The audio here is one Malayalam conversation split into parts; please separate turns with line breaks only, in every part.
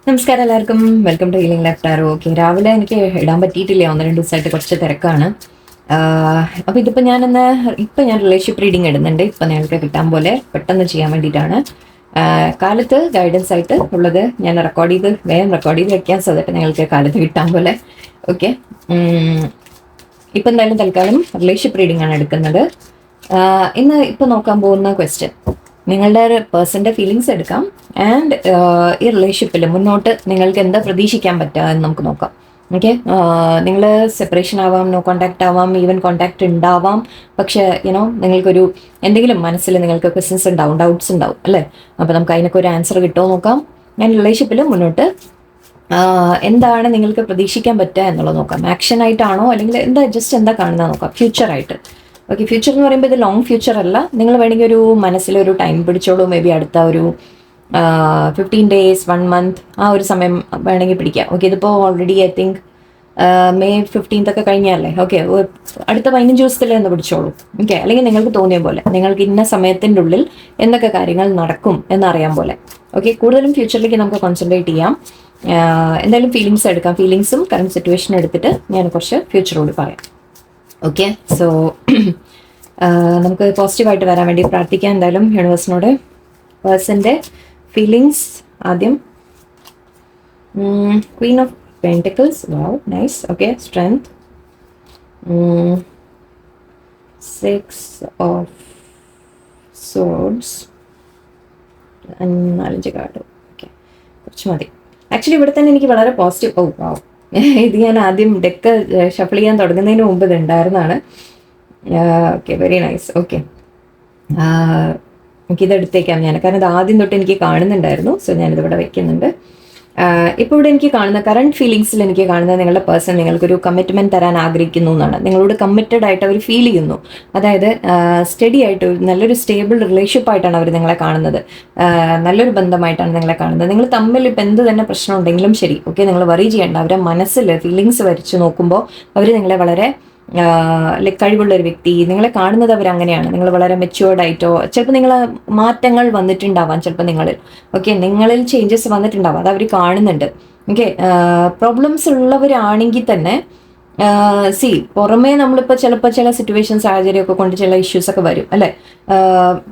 നമസ്കാരം എല്ലാവർക്കും. Welcome to healing left arrow. Okay, രാവിലെ എനിക്ക് ഇടാൻ പറ്റിയിട്ടില്ല, 1-2 ദിവസമായിട്ട് കുറച്ച് തിരക്കാണ്. അപ്പോൾ ഇതിപ്പോൾ ഞാൻ റിലേഷൻഷിപ്പ് റീഡിങ് ഇടുന്നുണ്ട്. ഇപ്പം നിങ്ങൾക്ക് കിട്ടാൻ പോലെ പെട്ടെന്ന് ചെയ്യാൻ വേണ്ടിയിട്ടാണ്. കാലത്ത് ഗൈഡൻസ് ആയിട്ട് ഉള്ളത് ഞാൻ വേഗം റെക്കോർഡ് ചെയ്ത് വെക്കാൻ സാധിക്കും നിങ്ങൾക്ക് കാലത്ത് കിട്ടാൻ പോലെ. ഓക്കെ, ഇപ്പം എന്തായാലും തൽക്കാലം റിലേഷൻഷിപ്പ് റീഡിംഗ് ആണ് എടുക്കുന്നത്. ഇന്ന് ഇപ്പോൾ നോക്കാൻ പോകുന്ന ക്വസ്റ്റ്യൻ, നിങ്ങളുടെ പേഴ്സൻ്റെ ഫീലിങ്സ് എടുക്കാം ആൻഡ് ഈ റിലേഷൻഷിപ്പിൽ മുന്നോട്ട് നിങ്ങൾക്ക് എന്താ പ്രതീക്ഷിക്കാൻ പറ്റുക എന്ന് നമുക്ക് നോക്കാം. ഓക്കെ, നിങ്ങൾ സെപ്പറേഷൻ ആവാം, നോ കോണ്ടാക്ട് ആവാം, ഈവൻ കോണ്ടാക്ട് ഉണ്ടാവാം. പക്ഷേ നിങ്ങൾക്കൊരു എന്തെങ്കിലും മനസ്സിൽ നിങ്ങൾക്ക് ക്വസ്റ്റ്യൻസ് ഉണ്ടാവും, ഡൗട്ട്സ് ഉണ്ടാവും അല്ലേ? അപ്പോൾ നമുക്ക് അതിനൊക്കെ ഒരു ആൻസർ കിട്ടുമോ നോക്കാം. ഞാൻ റിലേഷൻഷിപ്പിൽ മുന്നോട്ട് എന്താണ് നിങ്ങൾക്ക് പ്രതീക്ഷിക്കാൻ പറ്റുക എന്നുള്ളത് നോക്കാം. ആക്ഷൻ ആയിട്ടാണോ അല്ലെങ്കിൽ എന്താ കാണുന്നത് നോക്കാം, ഫ്യൂച്ചറായിട്ട്. ഓക്കെ, ഫ്യൂച്ചർ എന്ന് പറയുമ്പോൾ ഇത് ലോങ് ഫ്യൂച്ചർ അല്ല. നിങ്ങൾ വേണമെങ്കിൽ ഒരു മനസ്സിലൊരു ടൈം പിടിച്ചോളൂ. മേ ബി അടുത്ത ഒരു 15 days 1 month ആ ഒരു സമയം വേണമെങ്കിൽ പിടിക്കാം. ഓക്കെ, ഇതിപ്പോൾ already I think May 15th ഒക്കെ കഴിഞ്ഞാലേ. ഓക്കെ, അടുത്ത 15 ദിവസത്തിൽ എന്ന് പിടിച്ചോളൂ. ഓക്കെ, അല്ലെങ്കിൽ നിങ്ങൾക്ക് തോന്നിയ പോലെ നിങ്ങൾക്ക് ഇന്ന സമയത്തിൻ്റെ ഉള്ളിൽ എന്തൊക്കെ കാര്യങ്ങൾ നടക്കും എന്നറിയാൻ പോലെ. ഓക്കെ, കൂടുതലും ഫ്യൂച്ചറിലേക്ക് നമുക്ക് കോൺസെൻട്രേറ്റ് ചെയ്യാം. എന്തായാലും ഫീലിങ്സ് എടുക്കാം. ഫീലിങ്സും കറണ്ട് സിറ്റുവേഷനും എടുത്തിട്ട് ഞാൻ കുറച്ച് ഫ്യൂച്ചറോട് പറയാം. ഓക്കെ, സോ നമുക്ക് പോസിറ്റീവായിട്ട് വരാൻ വേണ്ടി പ്രാർത്ഥിക്കാം. എന്തായാലും യൂണിവേഴ്സിനോട് പേഴ്സൻ്റെ ഫീലിങ്സ് ആദ്യം. Queen of pentacles, wow, nice. Okay, strength. 6 of swords, 4 card. Okay, കുറച്ച് മതി. ആക്ച്വലി ഇവിടെ തന്നെ എനിക്ക് വളരെ പോസിറ്റീവ്. വാവ്, ഇത് ഞാൻ ആദ്യം ഡെക്ക് ഷഫിൾ ചെയ്യാൻ തുടങ്ങുന്നതിന് മുമ്പ് ഇത് ഉണ്ടായിരുന്നതാണ്. Okay, very nice. ഓക്കെ, എനിക്കിത് എടുത്തേക്കാം ഞാൻ, കാരണം ഇത് ആദ്യം തൊട്ട് എനിക്ക് കാണുന്നുണ്ടായിരുന്നു. സോ ഞാനിതിവിടെ വെക്കുന്നുണ്ട്. ഇപ്പോൾ ഇവിടെ എനിക്ക് കാണുന്ന കറണ്ട് ഫീലിങ്സിൽ എനിക്ക് കാണുന്നത് നിങ്ങളുടെ പേഴ്സൺ നിങ്ങൾക്കൊരു കമ്മിറ്റ്മെൻറ്റ് തരാൻ ആഗ്രഹിക്കുന്നു എന്നാണ്. നിങ്ങളോട് കമ്മിറ്റഡ് ആയിട്ട് അവർ ഫീൽ ചെയ്യുന്നു. അതായത് സ്റ്റഡി ആയിട്ട് നല്ലൊരു സ്റ്റേബിൾ റിലേഷൻഷിപ്പ് ആയിട്ടാണ് അവർ നിങ്ങളെ കാണുന്നത്. നല്ലൊരു ബന്ധമായിട്ടാണ് നിങ്ങളെ കാണുന്നത്. നിങ്ങൾ തമ്മിൽ ഇപ്പം എന്ത് തന്നെ പ്രശ്നം ഉണ്ടെങ്കിലും ശരി, ഓക്കെ, നിങ്ങൾ വറി ചെയ്യേണ്ട. അവരെ മനസ്സിൽ ഫീലിങ്സ് വരച്ച് നോക്കുമ്പോൾ അവർ നിങ്ങളെ വളരെ കഴിവുള്ള ഒരു വ്യക്തി, നിങ്ങളെ കാണുന്നത് അവരങ്ങനെയാണ്. നിങ്ങൾ വളരെ മെച്യൂർഡ് ആയിട്ടോ, ചിലപ്പോൾ നിങ്ങൾ മാറ്റങ്ങൾ വന്നിട്ടുണ്ടാവാം, ചിലപ്പോൾ നിങ്ങളിൽ ചേഞ്ചസ് വന്നിട്ടുണ്ടാവാം, അത് അവർ കാണുന്നുണ്ട്. ഓക്കെ, പ്രോബ്ലംസ് ഉള്ളവരാണെങ്കിൽ തന്നെ പുറമേ നമ്മളിപ്പോൾ ചിലപ്പോൾ ചില സിറ്റുവേഷൻ സാഹചര്യമൊക്കെ കൊണ്ട് ചില ഇഷ്യൂസ് ഒക്കെ വരും അല്ലേ?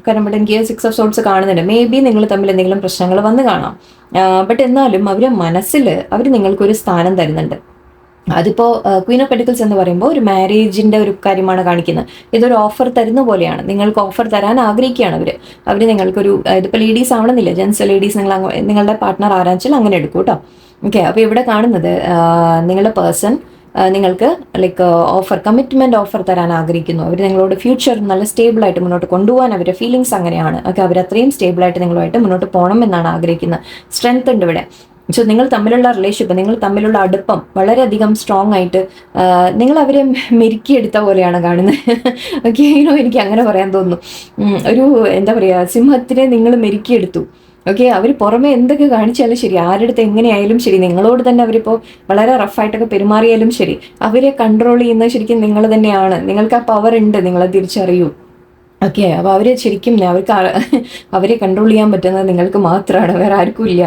കാരണം ഇവിടെ എനിക്ക് 6 of Swords കാണുന്നുണ്ട്. മേ ബി നിങ്ങൾ തമ്മിൽ എന്തെങ്കിലും പ്രശ്നങ്ങൾ വന്ന് കാണാം. ബട്ട് എന്നാലും അവരെ മനസ്സിൽ അവർ നിങ്ങൾക്കൊരു സ്ഥാനം തരുന്നുണ്ട്. അതിപ്പോൾ ക്വീൻ ഓഫ് പെൻറ്റിക്കിൾസ് എന്ന് പറയുമ്പോൾ ഒരു മാരേജിൻ്റെ ഒരു കാര്യമാണ് കാണിക്കുന്നത്. ഇതൊരു ഓഫർ തരുന്ന പോലെയാണ്. നിങ്ങൾക്ക് ഓഫർ തരാൻ ആഗ്രഹിക്കുകയാണ് അവർ നിങ്ങൾക്കൊരു, ഇതിപ്പോൾ ലേഡീസ് ആവണമെന്നില്ല, ജെൻസ് ലേഡീസ്, നിങ്ങളുടെ പാർട്ട്ണർ ആരാച്ചാൽ അങ്ങനെ എടുക്കും കേട്ടോ. ഓക്കെ, അപ്പോൾ ഇവിടെ കാണുന്നത് നിങ്ങളുടെ പേഴ്സൺ നിങ്ങൾക്ക് കമ്മിറ്റ്മെൻറ്റ് ഓഫർ തരാൻ ആഗ്രഹിക്കുന്നു. അവർ നിങ്ങളോട് ഫ്യൂച്ചർ നല്ല സ്റ്റേബിളായിട്ട് മുന്നോട്ട് കൊണ്ടുപോകാൻ അവരുടെ ഫീലിങ്സ് അങ്ങനെയാണ്. ഓക്കെ, അവർ അത്രയും സ്റ്റേബിളായിട്ട് നിങ്ങളുമായിട്ട് മുന്നോട്ട് പോകണം എന്നാണ് ആഗ്രഹിക്കുന്നത്. സ്ട്രെങ്ത് ഉണ്ട് ഇവിടെ. സോ നിങ്ങൾ തമ്മിലുള്ള റിലേഷൻഷിപ്പ്, നിങ്ങൾ തമ്മിലുള്ള അടുപ്പം വളരെയധികം സ്ട്രോങ് ആയിട്ട് നിങ്ങൾ അവരെ മെരുക്കിയെടുത്ത പോലെയാണ് കാണുന്നത്. ഓക്കെ, എനിക്ക് അങ്ങനെ പറയാൻ തോന്നുന്നു. ഒരു എന്താ പറയുക, സിംഹത്തിനെ നിങ്ങൾ മെരുക്കിയെടുത്തു. ഓക്കെ, അവർ പുറമെ എന്തൊക്കെ കാണിച്ചാലും ശരി, ആരുടെ അടുത്ത് എങ്ങനെയായാലും ശരി, നിങ്ങളോട് തന്നെ അവരിപ്പോൾ വളരെ റഫായിട്ടൊക്കെ പെരുമാറിയാലും ശരി, അവരെ കൺട്രോൾ ചെയ്യുന്നത് ശരിക്കും നിങ്ങൾ തന്നെയാണ്. നിങ്ങൾക്ക് ആ പവർ ഉണ്ട്, നിങ്ങളെ തിരിച്ചറിയൂ. ഓക്കെ, അപ്പോൾ അവർ ശരിക്കും അവരെ കൺട്രോൾ ചെയ്യാൻ പറ്റുന്നത് നിങ്ങൾക്ക് മാത്രമാണ്, വേറെ ആർക്കും ഇല്ല.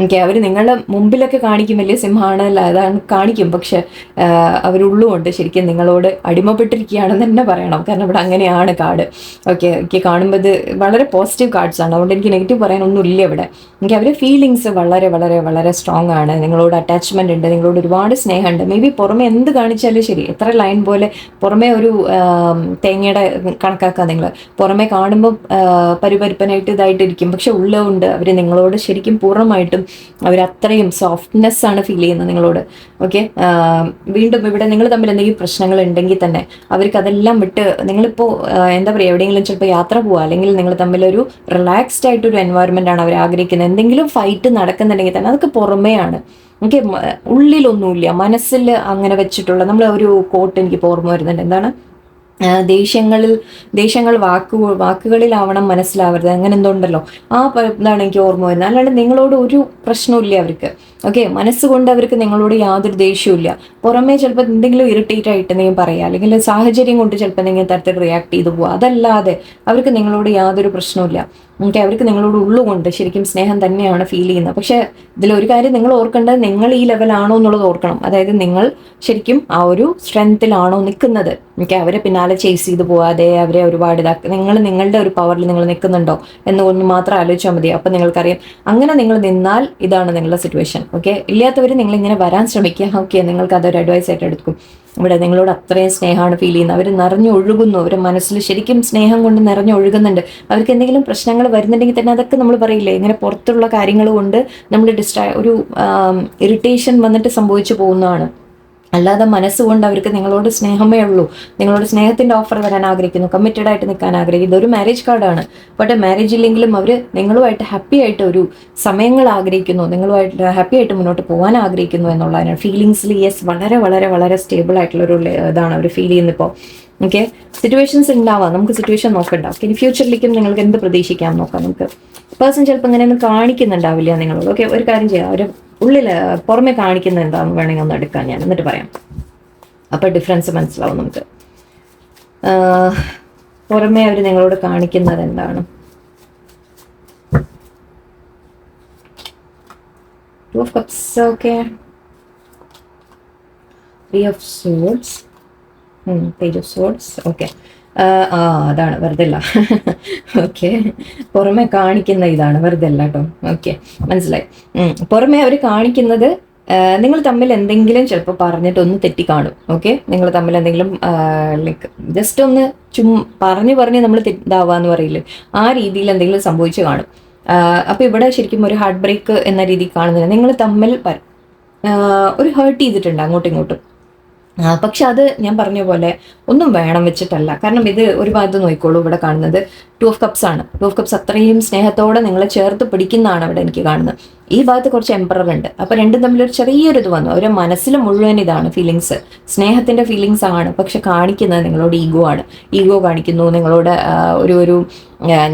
ഓക്കെ, അവർ നിങ്ങളുടെ മുമ്പിലൊക്കെ കാണിക്കും വലിയ സിംഹമാണല്ല, അതാണ് കാണിക്കും. പക്ഷെ അവരുള്ളുകൊണ്ട് ശരിക്കും നിങ്ങളോട് അടിമപ്പെട്ടിരിക്കുകയാണെന്ന് തന്നെ പറയണം. കാരണം ഇവിടെ അങ്ങനെയാണ് കാർഡ്. ഓക്കെ, കാണുമ്പോൾ ഇത് വളരെ പോസിറ്റീവ് കാർഡ്സ് ആണ്. അതുകൊണ്ട് എനിക്ക് നെഗറ്റീവ് പറയാനൊന്നുമില്ല ഇവിടെ. എനിക്ക് അവരുടെ ഫീലിങ്സ് വളരെ വളരെ വളരെ സ്ട്രോങ് ആണ്. നിങ്ങളോട് അറ്റാച്ച്മെൻ്റ് ഉണ്ട്, നിങ്ങളോട് ഒരുപാട് സ്നേഹമുണ്ട്. മേ ബി പുറമെ എന്ത് കാണിച്ചാലും ശരി, എത്ര ലൈൻ പോലെ പുറമെ ഒരു തേങ്ങയുടെ കണക്കാക്കുക, നിങ്ങൾ പുറമെ കാണുമ്പോൾ പരിപരിപ്പനായിട്ട് ഇതായിട്ടിരിക്കും, പക്ഷെ ഉള്ളുകൊണ്ട് അവർ നിങ്ങളോട് ശരിക്കും പൂർണ്ണമായിട്ടും അവരത്രയും സോഫ്റ്റ്നെസ് ആണ് ഫീൽ ചെയ്യുന്നത് നിങ്ങളോട്. ഓക്കെ, വീണ്ടും ഇവിടെ നിങ്ങൾ തമ്മിൽ എന്തെങ്കിലും പ്രശ്നങ്ങൾ ഉണ്ടെങ്കിൽ തന്നെ അവർക്ക് അതെല്ലാം വിട്ട്, നിങ്ങളിപ്പോൾ എന്താ പറയുക, എവിടെയെങ്കിലും ചിലപ്പോൾ യാത്ര പോവുക, അല്ലെങ്കിൽ നിങ്ങൾ തമ്മിലൊരു റിലാക്സ്ഡ് ആയിട്ടൊരു എൻവയറമെൻ്റ് ആണ് അവർ ആഗ്രഹിക്കുന്നത്. എന്തെങ്കിലും ഫൈറ്റ് നടക്കുന്നുണ്ടെങ്കിൽ തന്നെ അതൊക്കെ പുറമേയാണ്. ഓക്കെ, ഉള്ളിലൊന്നുമില്ല, മനസ്സിൽ അങ്ങനെ വെച്ചിട്ടുള്ള നമ്മൾ ഒരു കോട്ട് എനിക്ക് ഓർമ്മ വരുന്നുണ്ട്. എന്താണ്, ദേഷ്യങ്ങൾ വാക്കുകളിലാവണം, മനസ്സിലാവരുത്, അങ്ങനെ എന്തുണ്ടല്ലോ, ഇതാണ് എനിക്ക് ഓർമ്മ വരുന്നത്. അല്ലാണ്ട് നിങ്ങളോട് ഒരു പ്രശ്നവും ഇല്ല അവർക്ക്. ഓക്കെ, മനസ്സുകൊണ്ട് അവർക്ക് നിങ്ങളോട് യാതൊരു ദേഷ്യവും ഇല്ല. പുറമേ ചിലപ്പോൾ എന്തെങ്കിലും ഇറിറ്റേറ്റ് ആയിട്ട് എന്തെങ്കിലും പറയുക, അല്ലെങ്കിൽ സാഹചര്യം കൊണ്ട് ചിലപ്പോൾ എന്തെങ്കിലും തരത്തിൽ റിയാക്ട് ചെയ്തു പോവുക. അതല്ലാതെ അവർക്ക് നിങ്ങളോട് യാതൊരു പ്രശ്നവുമില്ല. ഓക്കെ, അവർക്ക് നിങ്ങളോട് ഉള്ളുകൊണ്ട് ശരിക്കും സ്നേഹം തന്നെയാണ് ഫീൽ ചെയ്യുന്നത്. പക്ഷേ ഇതിലൊരു കാര്യം നിങ്ങൾ ഓർക്കേണ്ടത്, നിങ്ങൾ ഈ ലെവലാണോ എന്നുള്ളത് ഓർക്കണം. അതായത് നിങ്ങൾ ശരിക്കും ആ ഒരു സ്ട്രെങ്ത്തിലാണോ നിൽക്കുന്നത്. ഓക്കെ, അവരെ പിന്നാലെ ചേസ് ചെയ്ത് പോവാതെ അവരെ ഒരുപാട് ഇതാക്കി നിങ്ങൾ നിങ്ങളുടെ ഒരു പവറിൽ നിങ്ങൾ നിൽക്കുന്നുണ്ടോ എന്നൊന്ന് മാത്രം ആലോചിച്ചാൽ മതി. അപ്പം നിങ്ങൾക്കറിയാം, അങ്ങനെ നിങ്ങൾ നിന്നാൽ ഇതാണ് നിങ്ങളുടെ സിറ്റുവേഷൻ. ഓക്കെ, ഇല്ലാത്തവർ നിങ്ങളിങ്ങനെ വരാൻ ശ്രമിക്കുക. ഓക്കെ, നിങ്ങൾക്ക് അതൊരു അഡ്വൈസ് ആയിട്ട് എടുക്കും. ഇവിടെ നിങ്ങളോട് അത്രയും സ്നേഹമാണ് ഫീൽ ചെയ്യുന്നത്. അവർ നിറഞ്ഞൊഴുകുന്നു, അവരുടെ മനസ്സിൽ ശരിക്കും സ്നേഹം കൊണ്ട് നിറഞ്ഞൊഴുകുന്നുണ്ട്. അവർക്ക് എന്തെങ്കിലും പ്രശ്നങ്ങൾ വരുന്നുണ്ടെങ്കിൽ തന്നെ അതൊക്കെ നമ്മൾ പറയില്ലേ, ഇങ്ങനെ പുറത്തുള്ള കാര്യങ്ങൾ കൊണ്ട് നമ്മൾ ഒരു ഇറിറ്റേഷൻ വന്നിട്ട് സംഭവിച്ചു പോകുന്നതാണ്. അല്ലാതെ മനസ്സുകൊണ്ട് അവർക്ക് നിങ്ങളോട് സ്നേഹമേ ഉള്ളൂ. നിങ്ങളോട് സ്നേഹത്തിൻ്റെ ഓഫർ തരാൻ ആഗ്രഹിക്കുന്നു, കമ്മിറ്റഡ് ആയിട്ട് നിൽക്കാൻ ആഗ്രഹിക്കുന്നു. ഇതൊരു മാരേജ് കാർഡാണ്. ബട്ട് മാരേജ് ഇല്ലെങ്കിലും അവർ നിങ്ങളുമായിട്ട് ഹാപ്പി ആയിട്ട് ഒരു സമയങ്ങൾ ആഗ്രഹിക്കുന്നു, നിങ്ങളുമായിട്ട് ഹാപ്പി ആയിട്ട് മുന്നോട്ട് പോകാൻ ആഗ്രഹിക്കുന്നു എന്നുള്ളതിനാണ്. ഫീലിങ്സിൽ യെസ്, വളരെ വളരെ വളരെ സ്റ്റേബിൾ ആയിട്ടുള്ളൊരു ഇതാണ് അവർ ഫീൽ ചെയ്യുന്നിപ്പോൾ. ഓക്കെ, സിറ്റുവേഷൻസ് ഉണ്ടാവാം, നമുക്ക് സിറ്റുവേഷൻ നോക്കണ്ട. ഓക്കെ, ഇനി ഫ്യൂച്ചറിലേക്കും നിങ്ങൾക്ക് എന്ത് പ്രതീക്ഷിക്കാം നോക്കാം. നമുക്ക് പേഴ്സൺ ചിലപ്പോൾ ഇങ്ങനെയൊന്നും കാണിക്കുന്നുണ്ടാവില്ല നിങ്ങളോട്. ഓക്കെ, ഒരു കാര്യം ചെയ്യാം, അവർ ഉള്ളിൽ പുറമെ കാണിക്കുന്നത് എന്താണെന്ന് വേണമെങ്കിൽ ഒന്ന് എടുക്കാം ഞാൻ, എന്നിട്ട് പറയാം. അപ്പോൾ ഡിഫറൻസ് മനസ്സിലാവും നമുക്ക്. പുറമെ അവർ നിങ്ങളോട് കാണിക്കുന്നത് എന്താണ്? Two of Cups, okay. Three of Swords, Page of Swords, okay. അതാണ്, വെറുതെ അല്ല. ഓക്കെ, പുറമെ കാണിക്കുന്ന ഇതാണ്, വെറുതെ അല്ല കേട്ടോ. ഓക്കെ, മനസ്സിലായി. പുറമെ അവർ കാണിക്കുന്നത് നിങ്ങൾ തമ്മിൽ എന്തെങ്കിലും ചിലപ്പോൾ പറഞ്ഞിട്ടൊന്ന് തെറ്റിക്കാണും. ഓക്കെ, നിങ്ങൾ തമ്മിൽ എന്തെങ്കിലും ലൈക്ക് ജസ്റ്റ് ഒന്ന് പറഞ്ഞ് നമ്മൾ ഇതാവാന്ന് പറയില്ലേ, ആ രീതിയിൽ എന്തെങ്കിലും സംഭവിച്ചു കാണും. അപ്പോൾ ഇവിടെ ശരിക്കും ഒരു ഹാർട്ട് ബ്രേക്ക് എന്ന രീതിയിൽ കാണുന്നില്ല. നിങ്ങൾ തമ്മിൽ ഒരു ഹേർട്ട് ചെയ്തിട്ടുണ്ട് അങ്ങോട്ടും ഇങ്ങോട്ടും. പക്ഷെ അത് ഞാൻ പറഞ്ഞ പോലെ ഒന്നും വേണം വെച്ചിട്ടല്ല. കാരണം ഇത് ഒരു ഭാഗത്ത് നോക്കിക്കോളൂ, ഇവിടെ കാണുന്നത് ടു ഓഫ് കപ്സ് ആണ്. ടു ഓഫ് കപ്സ് അത്രയും സ്നേഹത്തോടെ നിങ്ങളെ ചേർത്ത് പിടിക്കുന്നതാണ് അവിടെ എനിക്ക് കാണുന്നത്. ഈ ഭാഗത്ത് കുറച്ച് എംപറർ ഉണ്ട്. അപ്പോൾ രണ്ടും തമ്മിലൊരു ചെറിയൊരു ഇത് വന്നു. അവരുടെ മനസ്സിൽ മുഴുവൻ ഇതാണ് ഫീലിങ്സ്, സ്നേഹത്തിൻ്റെ ഫീലിങ്സ് ആണ്. പക്ഷെ കാണിക്കുന്നത് നിങ്ങളോട് ഈഗോ ആണ്. ഈഗോ കാണിക്കുന്നു നിങ്ങളോട്. ഒരു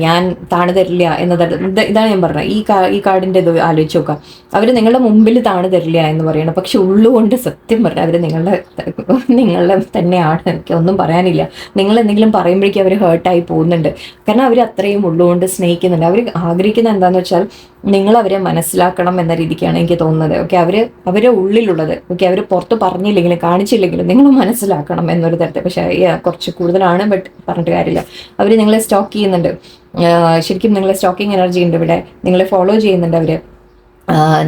ഞാൻ താണു തരില്ല എന്നത് ഇതാണ് ഞാൻ പറഞ്ഞത്. ഈ കാർഡിൻ്റെ ഇത് ആലോചിച്ച് നോക്കാം. അവർ നിങ്ങളുടെ മുമ്പിൽ താണു തരില്ല എന്ന് പറയണം, പക്ഷെ ഉള്ളുകൊണ്ട് സത്യം പറഞ്ഞാൽ അവർ നിങ്ങളുടെ തന്നെയാണ്. എനിക്ക് ഒന്നും പറയാനില്ല. നിങ്ങൾ എന്തെങ്കിലും പറയുമ്പോഴേക്കും അവർ ഹേർട്ടായി പോകുന്നുണ്ട്. കാരണം അവർ അത്രയും ഉള്ളുകൊണ്ട് സ്നേഹിക്കുന്നുണ്ട്. അവർ ആഗ്രഹിക്കുന്നത് എന്താണെന്ന് വെച്ചാൽ നിങ്ങൾ അവരെ മനസ്സിലാക്കണം എന്ന രീതിക്കാണ് എനിക്ക് തോന്നുന്നത്. ഓക്കെ, അവരെ ഉള്ളിലുള്ളത്, ഓക്കെ, അവർ പുറത്ത് പറഞ്ഞില്ലെങ്കിലും കാണിച്ചില്ലെങ്കിലും നിങ്ങൾ മനസ്സിലാക്കണം എന്നൊരു തരത്തിൽ. പക്ഷേ കുറച്ച് കൂടുതലാണ്, ബട്ട് പറഞ്ഞിട്ട് കാര്യമില്ല. അവർ നിങ്ങളെ സ്റ്റോക്ക് ചെയ്യുന്നുണ്ട്. ശരിക്കും നിങ്ങളെ സ്റ്റോക്കിംഗ് എനർജി ഉണ്ട് ഇവിടെ. നിങ്ങളെ ഫോളോ ചെയ്യുന്നുണ്ട് അവർ.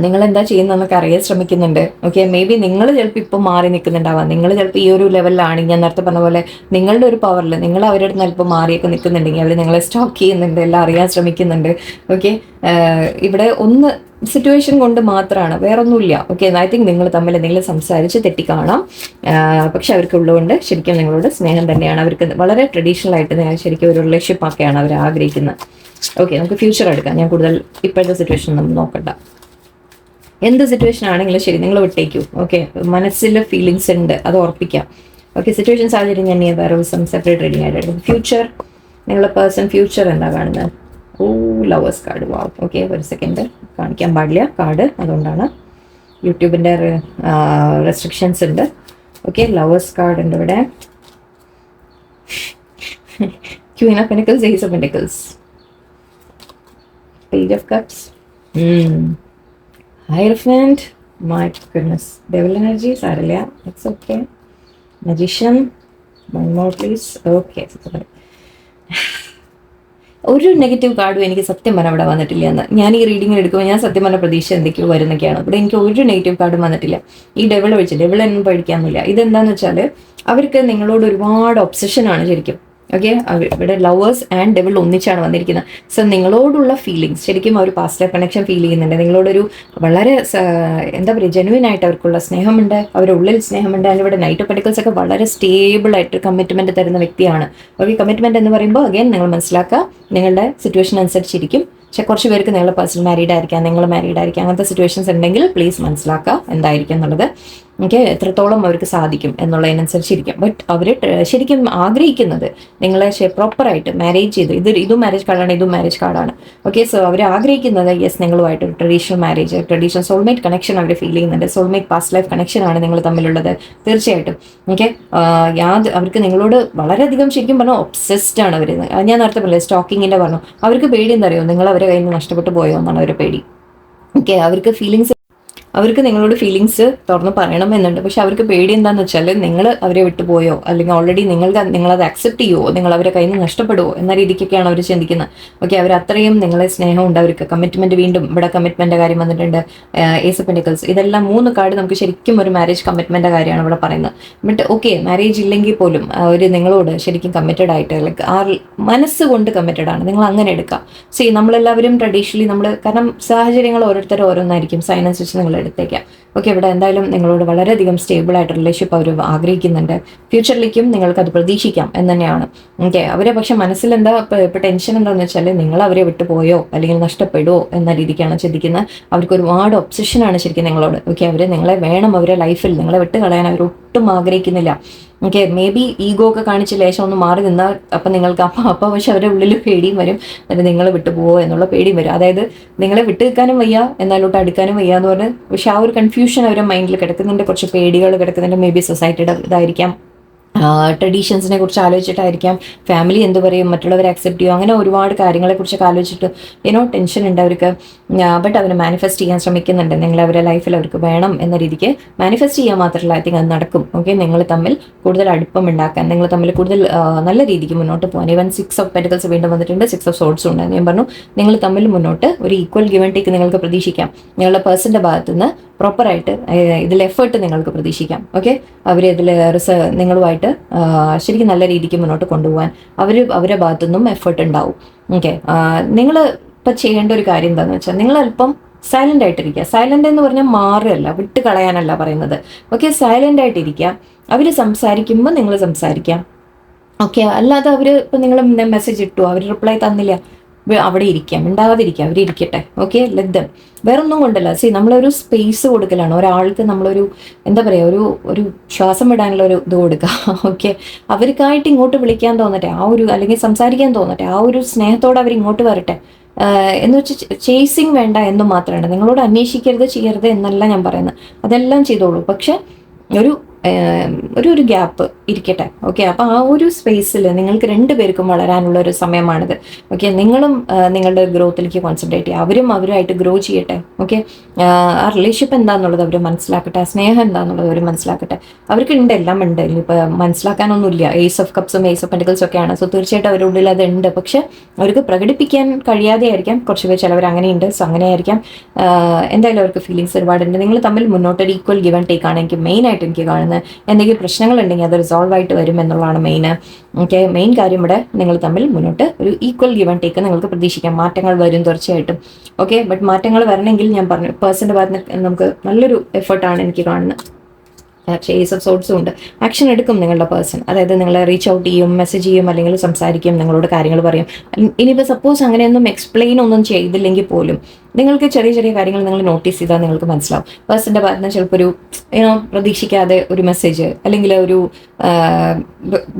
നിങ്ങൾ എന്താ ചെയ്യുന്നതെന്നൊക്കെ അറിയാൻ ശ്രമിക്കുന്നുണ്ട്. ഓക്കെ, മേ ബി നിങ്ങൾ ചിലപ്പോൾ ഇപ്പോൾ മാറി നിൽക്കുന്നുണ്ടാവാം. നിങ്ങൾ ചിലപ്പോൾ ഈ ഒരു ലെവലിലാണ്, ഞാൻ നേരത്തെ പറഞ്ഞ പോലെ നിങ്ങളുടെ ഒരു പവറിൽ നിങ്ങൾ അവരുടെ അടുത്ത് ചിലപ്പോൾ മാറിയൊക്കെ നിൽക്കുന്നുണ്ടെങ്കിൽ അവർ നിങ്ങളെ സ്റ്റോക്ക് ചെയ്യുന്നുണ്ട്, എല്ലാം അറിയാൻ ശ്രമിക്കുന്നുണ്ട്. ഓക്കെ, ഇവിടെ ഒന്ന് സിറ്റുവേഷൻ കൊണ്ട് മാത്രമാണ്, വേറൊന്നുമില്ല. ഓക്കെ, ഐ തിങ്ക് നിങ്ങൾ തമ്മിൽ എന്തെങ്കിലും സംസാരിച്ച് തെറ്റിക്കാണാം. പക്ഷെ അവർക്ക് ഉള്ളതുകൊണ്ട് ശരിക്കും നിങ്ങളോട് സ്നേഹം തന്നെയാണ്. അവർക്ക് വളരെ ട്രഡീഷണൽ ആയിട്ട് ശരിക്കും ഒരു റിലേഷൻഷിപ്പ് ഒക്കെയാണ് അവർ ആഗ്രഹിക്കുന്നത്. ഓക്കെ, നമുക്ക് ഫ്യൂച്ചർ എടുക്കാം. ഞാൻ കൂടുതൽ ഇപ്പോഴത്തെ സിറ്റുവേഷൻ നമ്മൾ നോക്കണ്ട. എന്ത് സിറ്റുവേഷൻ ആണെങ്കിലും ശരി, നിങ്ങൾ വിട്ടേക്കൂ. ഓക്കെ, മനസ്സിൽ ഫീലിങ്സ് ഉണ്ട്, അത് ഉറപ്പിക്കാം. ഓക്കെ, സിറ്റുവേഷൻ സാഹചര്യം ഞാൻ വേറെ ദിവസം സെപ്പറേറ്റ് റീഡിങ് ആയിട്ട് എടുക്കും. ഫ്യൂച്ചർ, നിങ്ങളുടെ പേഴ്സൺ ഫ്യൂച്ചർ എന്താ കാണുന്നത്? Lovers card. വാവ്. ഓക്കെ, ഒരു സെക്കൻഡ്, കാണിക്കാൻ പാടില്ല കാർഡ്, അതുകൊണ്ടാണ് യൂട്യൂബിൻ്റെ റെസ്ട്രിക്ഷൻസ് ഉണ്ട്. ഓക്കെ, ലവേഴ്സ് കാർഡ് ഉണ്ട് ഇവിടെ. Queen of pentacles, ace of pentacles, page of cups, Hierophant, my goodness, devil energy, സാരമില്ല, it's okay. Magician, one more please. Okay, ഒരു നെഗറ്റീവ് കാർഡും എനിക്ക് സത്യം പറഞ്ഞാൽ ഇവിടെ വന്നിട്ടില്ല എന്ന്. ഞാൻ ഈ റീഡിങ്ങിൽ എടുക്കുമ്പോൾ ഞാൻ സത്യം പറഞ്ഞ പ്രതീക്ഷ എന്തൊക്കെയോ വരുന്നൊക്കെയാണ്. ഇവിടെ എനിക്ക് ഒരു നെഗറ്റീവ് കാർഡും വന്നിട്ടില്ല. ഈ ഡെവിൾ ഒഴിച്ച്, ഡെവിൾ എന്നും പഠിക്കാനില്ല. ഇതെന്താണെന്ന് വെച്ചാൽ അവർക്ക് നിങ്ങളോട് ഒരുപാട് ഒബ്സഷനാണ് ശരിക്കും. ഓക്കെ, ഇവിടെ ലവേഴ്സ് ആൻഡ് ഡെവിൾ ഒന്നിച്ചാണ് വന്നിരിക്കുന്നത്. സോ നിങ്ങളോടുള്ള ഫീലിങ്സ് ശരിക്കും അവർ പാസ്റ്റ് കണക്ഷൻ ഫീൽ ചെയ്യുന്നുണ്ട്. നിങ്ങളോടൊരു വളരെ എന്താ പറയുക, ജെനുവിൻ ആയിട്ട് അവർക്കുള്ള സ്നേഹമുണ്ട്, അവരുടെ ഉള്ളിൽ സ്നേഹമുണ്ട്. അതിൽ ഇവിടെ നൈറ്റ് ഓഫ് പെന്റിക്കിൾസ് ഒക്കെ വളരെ സ്റ്റേബിൾ ആയിട്ട് കമ്മിറ്റ്മെന്റ് തരുന്ന വ്യക്തിയാണ്. ഓക്കെ, കമ്മിറ്റ്മെന്റ് എന്ന് പറയുമ്പോൾ അഗൈൻ നിങ്ങൾ മനസ്സിലാക്കുക, നിങ്ങളുടെ സിറ്റുവേഷൻ അനുസരിച്ചിരിക്കും. പക്ഷെ കുറച്ച് പേർക്ക് നിങ്ങളുടെ പേഴ്സണൽ മാരീഡ് ആയിരിക്കാം, നിങ്ങൾ മാരീഡ് ആയിരിക്കാം. അങ്ങനത്തെ സിറ്റുവേഷൻസ് ഉണ്ടെങ്കിൽ പ്ലീസ് മനസ്സിലാക്കുക എന്തായിരിക്കും എന്നുള്ളത്. ഓക്കെ, എത്രത്തോളം അവർക്ക് സാധിക്കും എന്നുള്ളതിനനുസരിച്ചിരിക്കും. ബട്ട് അവർ ശരിക്കും ആഗ്രഹിക്കുന്നത് നിങ്ങളെ പ്രോപ്പറായിട്ട് മാരേജ് ചെയ്ത് ഇതും മാരേജ് കാർഡാണ്, ഇതും മാരേജ് കാർഡാണ്. ഓക്കെ, സോ അവർ ആഗ്രഹിക്കുന്നത് യെസ് നിങ്ങളുമായിട്ട് ഒരു traditional marriage, traditional soulmate connection അവർ ഫീൽ ചെയ്യുന്നുണ്ട്. സോൾമേറ്റ് പാസ്റ്റ് ലൈഫ് കണക്ഷനാണ് നിങ്ങൾ തമ്മിലുള്ളത് തീർച്ചയായിട്ടും. ഓക്കെ, അവർക്ക് നിങ്ങളോട് വളരെയധികം ശരിക്കും പറഞ്ഞാൽ ഒബ്സെസ്ഡ് ആണ് അവർ. ഞാൻ നേരത്തെ പറഞ്ഞില്ലേ സ്റ്റോക്കിങ്ങിൻ്റെ പറഞ്ഞു. അവർക്ക് പേടി എന്താ അറിയോ, നിങ്ങൾ അവരെ കയ്യിൽ നിന്ന് നഷ്ടപ്പെട്ടു പോയോ എന്നാണ് അവരുടെ പേടി. ഓക്കെ, അവർക്ക് നിങ്ങളോട് ഫീലിങ്സ് തുറന്ന് പറയണമെന്നുണ്ട്. പക്ഷെ അവർക്ക് പേടി എന്താണെന്ന് വെച്ചാൽ നിങ്ങൾ അവരെ വിട്ടുപോയോ, അല്ലെങ്കിൽ ഓൾറെഡി നിങ്ങളത് അക്സെപ്റ്റ് ചെയ്യുമോ, നിങ്ങൾ അവരെ കയ്യിൽ നിന്ന് നഷ്ടപ്പെടുമോ എന്ന രീതിക്കൊക്കെയാണ് അവർ ചിന്തിക്കുന്നത്. ഓക്കെ, അവർ അത്രയും നിങ്ങളെ സ്നേഹമുണ്ട് അവർക്ക്. കമ്മിറ്റ്മെന്റ്, വീണ്ടും ഇവിടെ കമ്മിറ്റ്മെന്റ് കാര്യം വന്നിട്ടുണ്ട്. ഏസ് ഓഫ് പെന്റിക്കിൾസ്, ഇതെല്ലാം 3 കാർഡ് നമുക്ക് ശരിക്കും ഒരു മാരേജ് കമ്മിറ്റ്മെന്റ് കാര്യമാണ് ഇവിടെ പറയുന്നത്. ബട്ട് ഓക്കെ, മാരേജ് ഇല്ലെങ്കിൽ പോലും അവർ നിങ്ങളോട് ശരിക്കും കമ്മിറ്റഡ് ആയിട്ട്, ലൈക്ക് ആ മനസ്സുകൊണ്ട് കമ്മിറ്റഡ് ആണ്. നിങ്ങൾ അങ്ങനെ എടുക്കാം. സി, നമ്മളെല്ലാവരും ട്രഡീഷണലി കാരണം സാഹചര്യങ്ങൾ ഓരോരുത്തരും ഓരോന്നായിരിക്കും, സൈനസ് വെച്ച് നിങ്ങൾ എടുത്തേക്കാം. ഓക്കെ, ഇവിടെ എന്തായാലും നിങ്ങളോട് വളരെയധികം സ്റ്റേബിൾ ആയിട്ട് റിലേഷൻഷിപ്പ് അവർ ആഗ്രഹിക്കുന്നുണ്ട്. ഫ്യൂച്ചറിലേക്കും നിങ്ങൾക്ക് അത് പ്രതീക്ഷിക്കാം എന്ന് തന്നെയാണ്. ഓക്കെ, അവരെ പക്ഷെ മനസ്സിലെന്താ ഇപ്പോൾ ടെൻഷൻ എന്താണെന്ന് വെച്ചാൽ നിങ്ങൾ അവരെ വിട്ടു പോയോ അല്ലെങ്കിൽ നഷ്ടപ്പെടുമോ എന്ന രീതിക്കാണ് ചിന്തിക്കുന്നത്. അവർക്ക് ഒരുപാട് ഒബ്സഷനാണ് ശരിക്കും നിങ്ങളോട്. ഓക്കെ, അവർ നിങ്ങളെ വേണം, അവരെ ലൈഫിൽ നിങ്ങളെ വിട്ട് കളയാൻ അവർ ഒട്ടും ആഗ്രഹിക്കുന്നില്ല. ഓക്കെ, മേ ബി ഈഗോ ഒക്കെ കാണിച്ച് ലേശം ഒന്ന് മാറി നിന്നാൽ അപ്പം നിങ്ങൾക്ക് അപ്പം പക്ഷെ അവരുടെ ഉള്ളിൽ പേടിയും വരും, എന്നിട്ട് നിങ്ങൾ വിട്ടുപോകുമോ എന്നുള്ള പേടിയും വരും. അതായത് നിങ്ങളെ വിട്ട് നിൽക്കാനും വയ്യ, എന്നാലോട്ട് അടുക്കാനും വയ്യ എന്ന് പറഞ്ഞ്, പക്ഷെ ആ ഒരു കൺഫ്യൂഷൻ അവരുടെ മൈൻഡിൽ കിടക്കുന്നുണ്ട്. കുറച്ച് പേടികൾ കിടക്കുന്നുണ്ട്. മേ ബി സൊസൈറ്റിയുടെ ഇതായിരിക്കാം, ട്രഡീഷൻസിനെ കുറിച്ച് ആലോചിച്ചിട്ടായിരിക്കാം, ഫാമിലി എന്ത് പറയും, മറ്റുള്ളവരെ അക്സെപ്റ്റ് ചെയ്യും, അങ്ങനെ ഒരുപാട് കാര്യങ്ങളെക്കുറിച്ചൊക്കെ ആലോചിച്ചിട്ട് ടെൻഷൻ ഉണ്ട് അവർക്ക്. ബട്ട് അവർ മാനിഫെസ്റ്റ് ചെയ്യാൻ ശ്രമിക്കുന്നുണ്ട്. നിങ്ങൾ അവരുടെ ലൈഫിൽ അവർക്ക് വേണം എന്ന രീതിക്ക് മാനിഫെസ്റ്റ് ചെയ്യാൻ മാത്രമല്ല, ഐ തിങ്ക് അത് നടക്കും. ഓക്കെ, നിങ്ങൾ തമ്മിൽ കൂടുതൽ അടുപ്പം ഉണ്ടാക്കാൻ, നിങ്ങൾ തമ്മിൽ കൂടുതൽ നല്ല രീതിക്ക് മുന്നോട്ട് പോകാൻ. ഈവൻ 6 ഓഫ് പെന്റിക്കിൾസ് വീണ്ടും വന്നിട്ടുണ്ട്, 6 ഓഫ് സോർഡ്സും ഉണ്ട്. ഞാൻ പറഞ്ഞു, നിങ്ങൾ തമ്മിൽ മുന്നോട്ട് ഒരു ഈക്വൽ ഗിവ് ആൻഡ് ടേക്ക് നിങ്ങൾക്ക് പ്രതീക്ഷിക്കാം. നിങ്ങളുടെ പേഴ്സൻ്റെ ഭാഗത്തുനിന്ന് പ്രോപ്പറായിട്ട് ഇതിൽ എഫേർട്ട് നിങ്ങൾക്ക് പ്രതീക്ഷിക്കാം. ഓക്കെ, അവർ ഇതിൽ നിങ്ങളുമായിട്ട് ശരിക്കും നല്ല രീതിക്ക് മുന്നോട്ട് കൊണ്ടുപോകാൻ അവരുടെ ഭാഗത്തുനിന്നും എഫേർട്ട് ഉണ്ടാവും. ഓക്കെ, നിങ്ങൾ ഇപ്പം ചെയ്യേണ്ട ഒരു കാര്യം എന്താണെന്ന് വെച്ചാൽ, നിങ്ങൾ അല്പം സൈലൻ്റ് ആയിട്ടിരിക്കുക. സൈലൻ്റ് എന്ന് പറഞ്ഞാൽ മാറുകയല്ല, വിട്ട് കളയാനല്ല പറയുന്നത്. ഓക്കെ, സൈലൻ്റ് ആയിട്ടിരിക്കുക. അവർ സംസാരിക്കുമ്പോൾ നിങ്ങൾ സംസാരിക്കാം. ഓക്കെ, അല്ലാതെ അവർ ഇപ്പം നിങ്ങൾ മെസ്സേജ് ഇട്ടു, അവർ റിപ്ലൈ തന്നില്ല, അവിടെ ഇരിക്കാം, ഉണ്ടാകാതിരിക്കാം, അവരിയ്ക്കട്ടെ. Okay, let them. വേറൊന്നും കൊണ്ടല്ല. നമ്മളൊരു സ്പേസ് കൊടുക്കലാണ് ഒരാൾക്ക്. നമ്മളൊരു എന്താ പറയുക, ഒരു ശ്വാസം വിടാനുള്ള ഒരു ഇത് കൊടുക്കുക. ഓക്കെ, അവർക്കായിട്ട് ഇങ്ങോട്ട് വിളിക്കാൻ തോന്നട്ടെ, അല്ലെങ്കിൽ സംസാരിക്കാൻ തോന്നട്ടെ, ആ ഒരു സ്നേഹത്തോടെ അവർ ഇങ്ങോട്ട് വരട്ടെ. എന്ന് വെച്ചാൽ ചേസിങ് വേണ്ട എന്ന് മാത്രമാണ്. നിങ്ങളോട് അന്വേഷിക്കരുത്, ചെയ്യരുത് എന്നല്ല ഞാൻ പറയുന്നത്. അതെല്ലാം ചെയ്തോളൂ, പക്ഷെ ഒരു ഗ്യാപ്പ് ഇരിക്കട്ടെ. ഓക്കെ, അപ്പോൾ ആ ഒരു സ്പേസിൽ നിങ്ങൾക്ക് 2 പേർക്കും വളരാനുള്ള ഒരു സമയമാണിത്. ഓക്കെ, നിങ്ങളും നിങ്ങളുടെ ഗ്രോത്തിലേക്ക് കോൺസെൻട്രേറ്റ് ചെയ്യുക, അവരും അവരുമായിട്ട് ഗ്രോ ചെയ്യട്ടെ. ഓക്കെ, ആ റിലേഷൻഷിപ്പ് എന്താണെന്നുള്ളത് അവർ മനസ്സിലാക്കട്ടെ, ആ സ്നേഹം എന്താണെന്നുള്ളത് അവർ മനസ്സിലാക്കട്ടെ. അവർക്ക് ഉണ്ട്, എല്ലാം ഉണ്ട്. ഇനിയിപ്പോൾ മനസ്സിലാക്കാനൊന്നുമില്ല. ഏസ് ഓഫ് കപ്സും ഏസ് ഓഫ് പെന്റിക്കിൾസും ഒക്കെയാണ്. സോ തീർച്ചയായിട്ടും അവരുടെ ഉള്ളിൽ അത് ഉണ്ട്. പക്ഷെ അവർക്ക് പ്രകടിപ്പിക്കാൻ കഴിയാതെ ആയിരിക്കാം. കുറച്ച് പേര് ചിലവർ അങ്ങനെയുണ്ട്. സോ അങ്ങനെ ആയിരിക്കാം. എന്തായാലും അവർക്ക് ഫീലിങ്സ് ഒരുപാടുണ്ട്. നിങ്ങൾ തമ്മിൽ മുന്നോട്ടൊരു ഈക്വൽ ഗിവ് ആൻഡ് ടേക്ക് ആണ് മെയിനായിട്ട് എനിക്ക് കാണുന്നത്. എന്തെങ്കിലും പ്രശ്നങ്ങളുണ്ടെങ്കിൽ അത് റിസോൾവ് ആയിട്ട് വരും എന്നുള്ളതാണ് മെയിൻ. ഓക്കെ, മെയിൻ കാര്യം ഇവിടെ നിങ്ങൾ തമ്മിൽ മുന്നോട്ട് ഒരു ഈക്വൽ ഗിവ് ആൻഡ് ടേക്ക് നിങ്ങൾക്ക് പ്രതീക്ഷിക്കാം. മാറ്റങ്ങൾ വരും തീർച്ചയായിട്ടും. ഓക്കെ, ബട്ട് മാറ്റങ്ങൾ വരണമെങ്കിൽ ഞാൻ പറഞ്ഞു, പേഴ്സൻ്റെ ഭാഗത്ത് നമുക്ക് നല്ലൊരു എഫേർട്ടാണ് എനിക്ക് കാണുന്നത്. ഏസ് ഓഫ് സോർട്സും ഉണ്ട്. ആക്ഷൻ എടുക്കും നിങ്ങളുടെ പേഴ്സൺ. അതായത് നിങ്ങളെ റീച്ച് ഔട്ട് ചെയ്യും, മെസ്സേജ് ചെയ്യും, അല്ലെങ്കിൽ സംസാരിക്കും, നിങ്ങളോട് കാര്യങ്ങൾ പറയും. ഇനിയിപ്പോൾ സപ്പോസ് അങ്ങനെയൊന്നും എക്സ്പ്ലെയിൻ ഒന്നും ചെയ്തില്ലെങ്കിൽ പോലും നിങ്ങൾക്ക് ചെറിയ ചെറിയ കാര്യങ്ങൾ നിങ്ങൾ നോട്ടീസ് ചെയ്താൽ നിങ്ങൾക്ക് മനസ്സിലാവും. പേഴ്സൻ്റെ ഭാഗത്ത് നിന്ന് ചിലപ്പോൾ ഒരു പ്രതീക്ഷിക്കാതെ ഒരു മെസ്സേജ്, അല്ലെങ്കിൽ ഒരു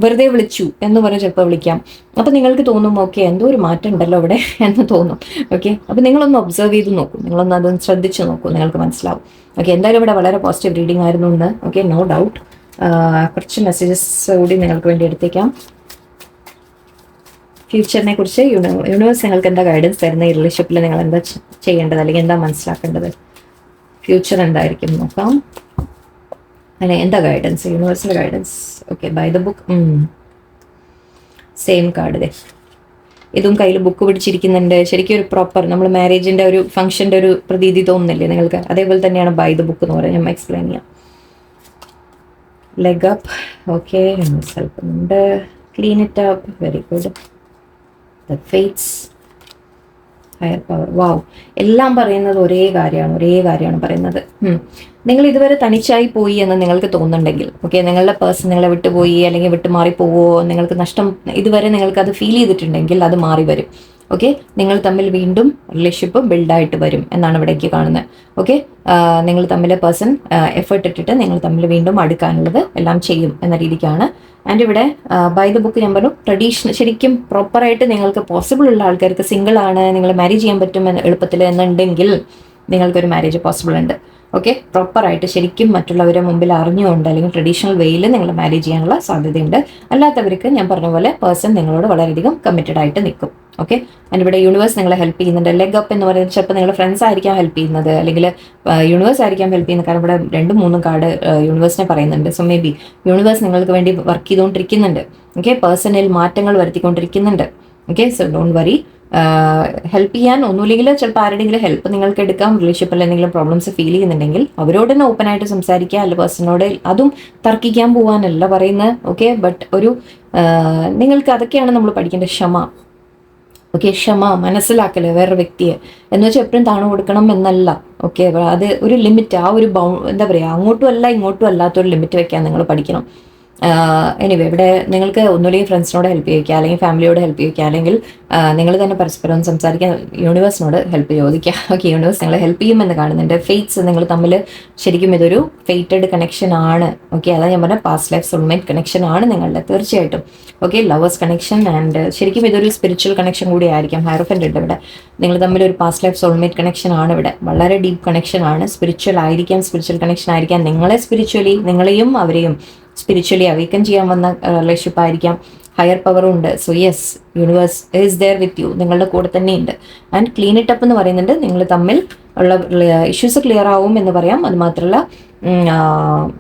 വെറുതെ വിളിച്ചു എന്ന് പറഞ്ഞ് ചിലപ്പോൾ വിളിക്കാം. അപ്പോൾ നിങ്ങൾക്ക് തോന്നും ഓക്കെ എന്തോ ഒരു മാറ്റം ഉണ്ടല്ലോ ഇവിടെ എന്ന് തോന്നും. ഓക്കെ, അപ്പോൾ നിങ്ങളൊന്ന് ഒബ്സർവ് ചെയ്ത് നോക്കൂ, നിങ്ങളൊന്ന് അതൊന്ന് ശ്രദ്ധിച്ച് നോക്കൂ, നിങ്ങൾക്ക് മനസ്സിലാവും. ഓക്കെ, എന്തായാലും ഇവിടെ വളരെ പോസിറ്റീവ് റീഡിംഗ് ആയിരുന്നു ഇന്ന്. Okay, no doubt. കുറച്ച് മെസ്സേജസ് കൂടി നിങ്ങൾക്ക് വേണ്ടി എടുത്തേക്കാം. ഫ്യൂച്ചറിനെ കുറിച്ച് യൂണിവേഴ്സ് നിങ്ങൾക്ക് എന്താ ഗൈഡൻസ് തരുന്ന, ഈ റിലേഷൻഷിപ്പിൽ നിങ്ങൾ എന്താ ചെയ്യേണ്ടത്, അല്ലെങ്കിൽ എന്താ മനസ്സിലാക്കേണ്ടത്, ഫ്യൂച്ചർ എന്തായിരിക്കും നോക്കാം. അല്ലെ, എന്താ ഗൈഡൻസ്, യൂണിവേഴ്സിൻ്റെ guidance. Okay, by the book. Same card. ഇതും കയ്യിൽ ബുക്ക് പിടിച്ചിരിക്കുന്നുണ്ട്. ശരിക്കും ഒരു പ്രോപ്പർ നമ്മൾ മാരേജിൻ്റെ ഒരു ഫംഗ്ഷൻ്റെ ഒരു പ്രതീതി തോന്നുന്നില്ലേ നിങ്ങൾക്ക്? അതേപോലെ തന്നെയാണ് ബൈ ദ ബുക്ക് എന്ന് പറയുന്നത്. ഞാൻ എക്സ്പ്ലെയിൻ ചെയ്യാം. Leg up. ഓക്കെ, ഹെൽപ്പുന്നുണ്ട്. Clean it up. Very good. The fates. Higher power. Wow, എല്ലാം പറയുന്നത് ഒരേ കാര്യമാണ് പറയുന്നത്. നിങ്ങൾ ഇതുവരെ തനിച്ചായി പോയി എന്ന് നിങ്ങൾക്ക് തോന്നുന്നുണ്ടെങ്കിൽ, ഓക്കെ, നിങ്ങളുടെ പേഴ്സൺ നിങ്ങളെ വിട്ടുപോയി അല്ലെങ്കിൽ വിട്ടുമാറി പോവോ, നിങ്ങൾക്ക് നഷ്ടം ഇതുവരെ നിങ്ങൾക്ക് അത് ഫീൽ ചെയ്തിട്ടുണ്ടെങ്കിൽ അത് മാറി വരും. ഓക്കെ, നിങ്ങൾ തമ്മിൽ വീണ്ടും റിലേഷൻഷിപ്പ് ബിൽഡായിട്ട് വരും എന്നാണ് ഇവിടെ എനിക്ക് കാണുന്നത്. ഓക്കെ, നിങ്ങൾ തമ്മിൽ പേഴ്സൺ എഫേർട്ട് ഇട്ടിട്ട് നിങ്ങൾ തമ്മിൽ വീണ്ടും അടുക്കാനുള്ളത് എല്ലാം ചെയ്യും എന്ന രീതിക്കാണ്. ആൻഡ് ഇവിടെ ബൈ ദ ബുക്ക് ഞാൻ പറഞ്ഞു, ട്രഡീഷണൽ ശരിക്കും പ്രോപ്പറായിട്ട് നിങ്ങൾക്ക് പോസിബിൾ ഉള്ള ആൾക്കാർക്ക്, സിംഗിൾ ആണ്, നിങ്ങൾ മാരേജ് ചെയ്യാൻ പറ്റും എളുപ്പത്തിൽ എന്നുണ്ടെങ്കിൽ നിങ്ങൾക്കൊരു മാരേജ് പോസിബിൾ ഉണ്ട്. ഓക്കെ, പ്രോപ്പറായിട്ട് ശരിക്കും മറ്റുള്ളവരെ മുമ്പിൽ അറിഞ്ഞുകൊണ്ട് അല്ലെങ്കിൽ ട്രഡീഷണൽ വേയിൽ നിങ്ങൾ മാരേജ് ചെയ്യാനുള്ള സാധ്യതയുണ്ട്. അല്ലാത്തവർക്ക് ഞാൻ പറഞ്ഞ പോലെ പേഴ്സൺ നിങ്ങളോട് വളരെയധികം കമ്മിറ്റഡ് ആയിട്ട് നിൽക്കും. ഓക്കെ, ആൻഡ് ഇവിടെ യൂണിവേഴ്സ് നിങ്ങളെ ഹെൽപ്പ് ചെയ്യുന്നുണ്ട്. ലെഗ് അപ്പ് എന്ന് പറയുന്നത് ചിലപ്പോൾ നിങ്ങളുടെ ഫ്രണ്ട്സ് ആയിരിക്കാം ഹെൽപ്പ് ചെയ്യുന്നത്, അല്ലെങ്കിൽ യൂണിവേഴ്സ് ആയിരിക്കാം ഹെൽപ്പ് ചെയ്യുന്നത്. കാരണം ഇവിടെ 2-3 കാർഡ് യൂണിവേഴ്സിനെ പറയുന്നുണ്ട്. സോ മേ ബി യൂണിവേഴ്സ് നിങ്ങൾക്ക് വേണ്ടി വർക്ക് ചെയ്തുകൊണ്ടിരിക്കുന്നുണ്ട്. ഓക്കെ, പേഴ്സണിൽ മാറ്റങ്ങൾ വരുത്തിക്കൊണ്ടിരിക്കുന്നുണ്ട്. Okay, so don't worry. Help ചെയ്യാൻ ഒന്നുമില്ലെങ്കിൽ ചിലപ്പോൾ ആരുടെയെങ്കിലും ഹെൽപ്പ് നിങ്ങൾക്ക് എടുക്കാം. റിലേഷൻഷിപ്പിൽ എന്തെങ്കിലും പ്രോബ്ലംസ് ഫീൽ ചെയ്യുന്നുണ്ടെങ്കിൽ അവരോട് തന്നെ ഓപ്പൺ ആയിട്ട് സംസാരിക്കുക. അല്ല പേഴ്സണോട് അതും തർക്കിക്കാൻ പോകാനല്ല പറയുന്നത്. ഓക്കെ, ബട്ട് ഒരു നിങ്ങൾക്ക് അതൊക്കെയാണ് നമ്മൾ പഠിക്കേണ്ട, ക്ഷമ. ഓക്കെ, ക്ഷമ, മനസ്സിലാക്കല് വേറൊരു വ്യക്തിയെ എന്ന് വെച്ചാൽ എപ്പോഴും താണു കൊടുക്കണം എന്നല്ല. ഓക്കെ, അത് ഒരു ലിമിറ്റ്, ആ ഒരു എന്താ പറയുക, അങ്ങോട്ടും അല്ല ഇങ്ങോട്ടും അല്ലാത്തൊരു ലിമിറ്റ് വെക്കാൻ നിങ്ങൾ പഠിക്കണം. എനിവേ ഇവിടെ നിങ്ങൾക്ക് ഒന്നുമില്ലെങ്കിൽ ഫ്രണ്ട്സിനോട് ഹെൽപ്പ് ചോദിക്കുക, അല്ലെങ്കിൽ ഫാമിലിയോട് ഹെൽപ്പ് ചോദിക്കുക, അല്ലെങ്കിൽ നിങ്ങൾ തന്നെ പരസ്പരം സംസാരിക്കാൻ യൂണിവേഴ്സിനോട് ഹെൽപ്പ് ചോദിക്കുക. ഓക്കെ, യൂണിവേഴ്സ് നിങ്ങളെ ഹെൽപ്പ് ചെയ്യുമെന്ന് കാണുന്നുണ്ട്. ഫെയ്റ്റ്സ് നിങ്ങൾ തമ്മിൽ ശരിക്കും ഇതൊരു ഫെയ്റ്റഡ് കണക്ഷൻ ആണ്. ഓക്കെ, അതാ ഞാൻ പറഞ്ഞ പാസ്റ്റ് ലൈഫ് സോൾമേറ്റ് കണക്ഷൻ ആണ് നിങ്ങളുടെ, തീർച്ചയായിട്ടും. Okay, lovers connection. ആൻഡ് ശരിക്കും ഇതൊരു സ്പിരിച്വൽ കണക്ഷൻ കൂടി ആയിരിക്കാം. ഹയറോഫന്റ് ഉണ്ട് ഇവിടെ. നിങ്ങൾ തമ്മിൽ ഒരു പാസ്റ്റ് ലൈഫ് സോൾമേറ്റ് കണക്ഷൻ ആണ് ഇവിടെ. വളരെ ഡീപ്പ് കണക്ഷൻ ആണ്. സ്പിരിച്വൽ ആയിരിക്കാം, സ്പിരിച്വൽ കണക്ഷൻ ആയിരിക്കാം. നിങ്ങളെ സ്പിരിച്വലി, നിങ്ങളെയും അവരെയും സ്പിരിച്വലി അവേക്കൻ ചെയ്യാൻ വന്ന റിലേഷൻഷിപ്പ് ആയിരിക്കാം. ഹയർ പവറും ഉണ്ട്. So yes, universe is there with you, നിങ്ങളുടെ കൂടെ തന്നെയുണ്ട്. ആൻഡ് ക്ലീൻ ഇറ്റ് അപ്പ് എന്ന് പറയുന്നുണ്ട്. നിങ്ങൾ തമ്മിൽ ഉള്ള ഇഷ്യൂസ് ക്ലിയർ ആവും എന്ന് പറയാം. അത് മാത്രമല്ല,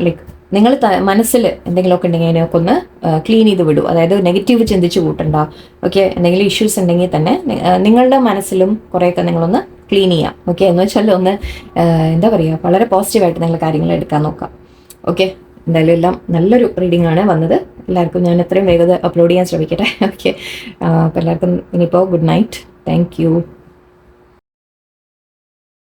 ലൈക്ക് നിങ്ങൾ മനസ്സിൽ എന്തെങ്കിലുമൊക്കെ ഉണ്ടെങ്കിൽ അതിനൊക്കെ ഒന്ന് ക്ലീൻ ചെയ്ത് വിടൂ. അതായത് നെഗറ്റീവ് ചിന്തിച്ച് കൂട്ടണ്ട. ഓക്കെ, എന്തെങ്കിലും ഇഷ്യൂസ് ഉണ്ടെങ്കിൽ തന്നെ നിങ്ങളുടെ മനസ്സിലും കുറേയൊക്കെ നിങ്ങളൊന്ന് ക്ലീൻ ചെയ്യാം. ഓക്കെ, എന്ന് വെച്ചാൽ ഒന്ന് എന്താ പറയുക, വളരെ പോസിറ്റീവായിട്ട് നിങ്ങൾ കാര്യങ്ങൾ എടുക്കാൻ നോക്കാം. ഓക്കെ, എന്തായാലും എല്ലാം നല്ലൊരു റീഡിംഗ് ആണ് വന്നത്. എല്ലാവർക്കും ഞാൻ എത്രയും വേഗത അപ്ലോഡ് ചെയ്യാൻ ശ്രമിക്കട്ടെ. ഓക്കെ, അപ്പോൾ എല്ലാവർക്കും ഇനിയിപ്പോൾ ഗുഡ് നൈറ്റ്. Thank you.